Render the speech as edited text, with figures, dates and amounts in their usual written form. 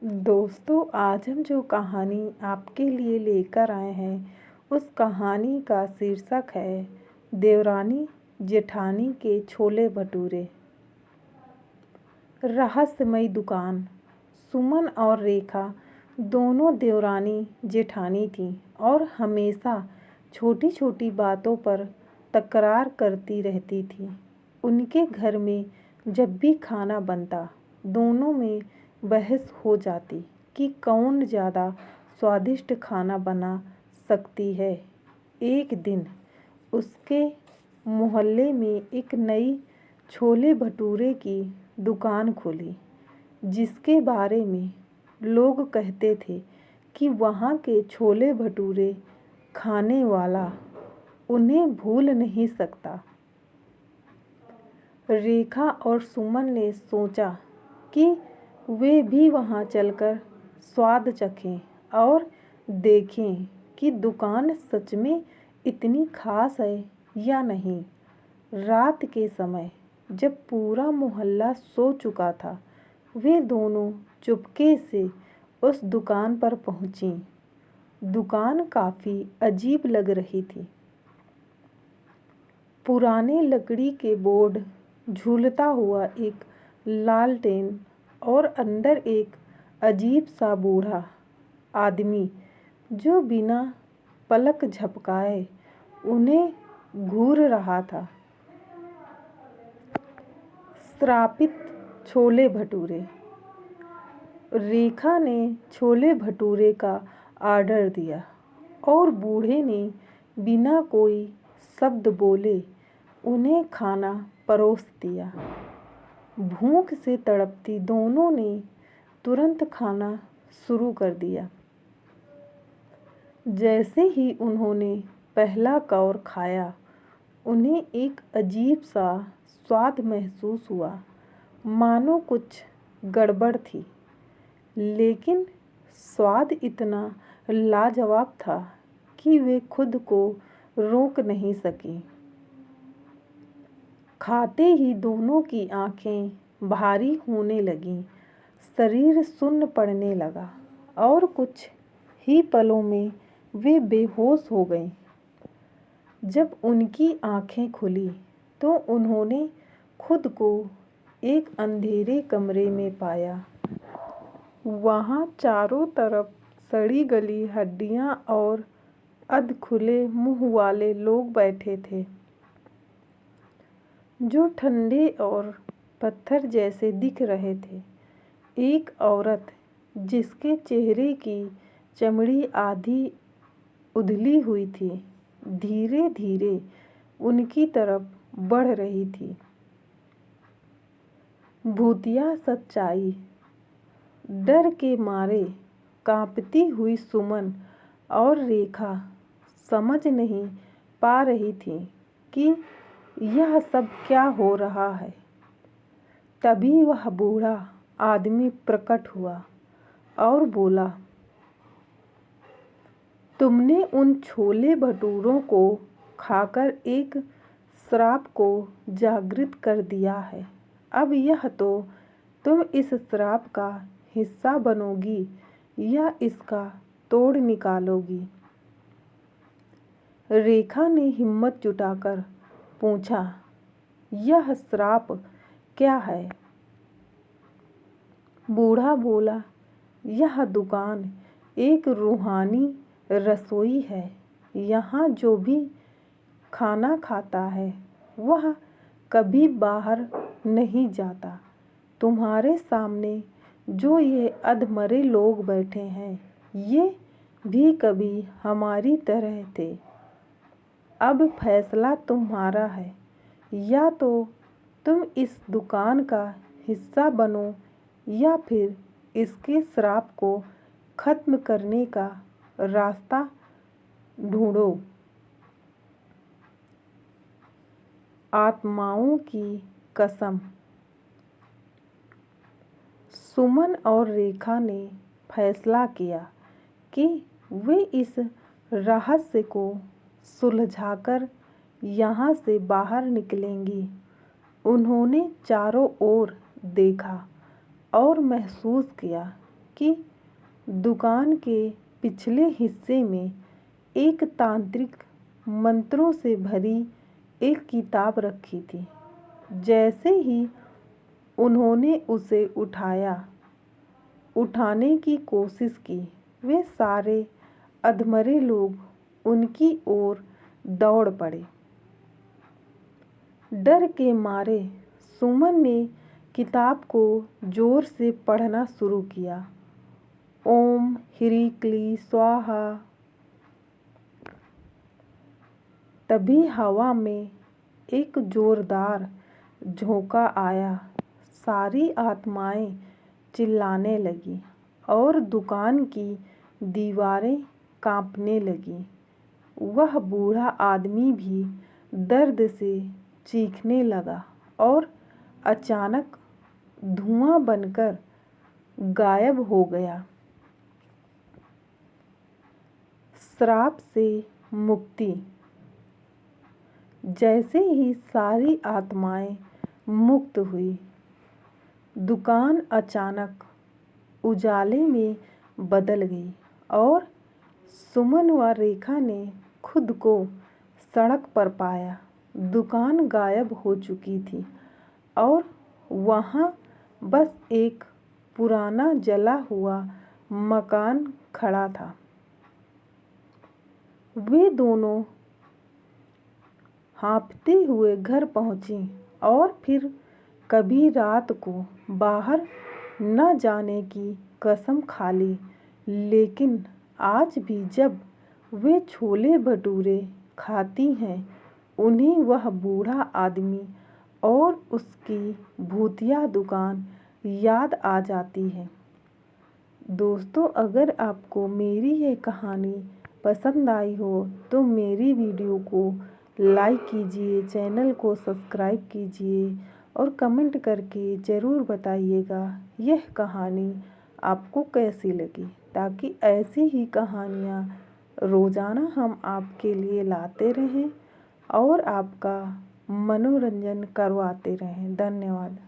दोस्तों, आज हम जो कहानी आपके लिए लेकर आए हैं उस कहानी का शीर्षक है देवरानी जेठानी के छोले भटूरे। रहस्यमयी दुकान। सुमन और रेखा दोनों देवरानी जेठानी थीं और हमेशा छोटी छोटी बातों पर तकरार करती रहती थीं। उनके घर में जब भी खाना बनता दोनों में बहस हो जाती कि कौन ज़्यादा स्वादिष्ट खाना बना सकती है। एक दिन उसके मोहल्ले में एक नई छोले भटूरे की दुकान खुली, जिसके बारे में लोग कहते थे कि वहाँ के छोले भटूरे खाने वाला उन्हें भूल नहीं सकता। रेखा और सुमन ने सोचा कि वे भी वहां चलकर स्वाद चखें और देखें कि दुकान सच में इतनी खास है या नहीं। रात के समय जब पूरा मोहल्ला सो चुका था, वे दोनों चुपके से उस दुकान पर पहुंची। दुकान काफी अजीब लग रही थी। पुराने लकड़ी के बोर्ड, झूलता हुआ एक लालटेन और अंदर एक अजीब सा बूढ़ा आदमी जो बिना पलक झपकाए उन्हें घूर रहा था। श्रापित छोले भटूरे। रेखा ने छोले भटूरे का ऑर्डर दिया और बूढ़े ने बिना कोई शब्द बोले उन्हें खाना परोस दिया। भूख से तड़पती दोनों ने तुरंत खाना शुरू कर दिया। जैसे ही उन्होंने पहला कौर खाया, उन्हें एक अजीब सा स्वाद महसूस हुआ, मानो कुछ गड़बड़ थी। लेकिन स्वाद इतना लाजवाब था कि वे खुद को रोक नहीं सकी। खाते ही दोनों की आंखें भारी होने लगीं, शरीर सुन्न पड़ने लगा और कुछ ही पलों में वे बेहोश हो गईं। जब उनकी आंखें खुली तो उन्होंने खुद को एक अंधेरे कमरे में पाया। वहां चारों तरफ सड़ी गली हड्डियां और अधखुले मुंह वाले लोग बैठे थे, जो ठंडे और पत्थर जैसे दिख रहे थे। एक औरत, जिसके चेहरे की चमड़ी आधी उधली हुई थी, धीरे धीरे उनकी तरफ बढ़ रही थी। भूतिया सच्चाई। डर के मारे कांपती हुई सुमन और रेखा समझ नहीं पा रही थी कि यह सब क्या हो रहा है। तभी वह बूढ़ा आदमी प्रकट हुआ और बोला, तुमने उन छोले भटूरों को खाकर एक श्राप को जागृत कर दिया है। अब यह तो तुम इस श्राप का हिस्सा बनोगी या इसका तोड़ निकालोगी। रेखा ने हिम्मत जुटाकर पूछा, यह श्राप क्या है? बूढ़ा बोला, यह दुकान एक रूहानी रसोई है। यहाँ जो भी खाना खाता है वह कभी बाहर नहीं जाता। तुम्हारे सामने जो ये अधमरे लोग बैठे हैं, ये भी कभी हमारी तरह थे। अब फैसला तुम्हारा है, या तो तुम इस दुकान का हिस्सा बनो या फिर इसके श्राप को खत्म करने का रास्ता ढूंढो। आत्माओं की कसम। सुमन और रेखा ने फैसला किया कि वे इस रहस्य को सुलझाकर यहाँ से बाहर निकलेंगी। उन्होंने चारों ओर देखा और महसूस किया कि दुकान के पिछले हिस्से में एक तांत्रिक मंत्रों से भरी एक किताब रखी थी। जैसे ही उन्होंने उसे उठाने की कोशिश की, वे सारे अधमरे लोग उनकी ओर दौड़ पड़े। डर के मारे सुमन ने किताब को जोर से पढ़ना शुरू किया। ओम ह्रीं क्लीं स्वाहा। तभी हवा में एक जोरदार झोंका आया। सारी आत्माएं चिल्लाने लगीं और दुकान की दीवारें कांपने लगीं। वह बूढ़ा आदमी भी दर्द से चीखने लगा और अचानक धुआं बनकर गायब हो गया। श्राप से मुक्ति। जैसे ही सारी आत्माएं मुक्त हुई, दुकान अचानक उजाले में बदल गई और सुमन व रेखा ने खुद को सड़क पर पाया। दुकान गायब हो चुकी थी और वहाँ बस एक पुराना जला हुआ मकान खड़ा था। वे दोनों हाँफते हुए घर पहुँची और फिर कभी रात को बाहर न जाने की कसम खा ली। लेकिन आज भी जब वे छोले भटूरे खाती हैं, उन्हें वह बूढ़ा आदमी और उसकी भूतिया दुकान याद आ जाती है। दोस्तों, अगर आपको मेरी यह कहानी पसंद आई हो तो मेरी वीडियो को लाइक कीजिए, चैनल को सब्सक्राइब कीजिए और कमेंट करके ज़रूर बताइएगा यह कहानी आपको कैसी लगी, ताकि ऐसी ही कहानियाँ रोज़ाना हम आपके लिए लाते रहें और आपका मनोरंजन करवाते रहें। धन्यवाद।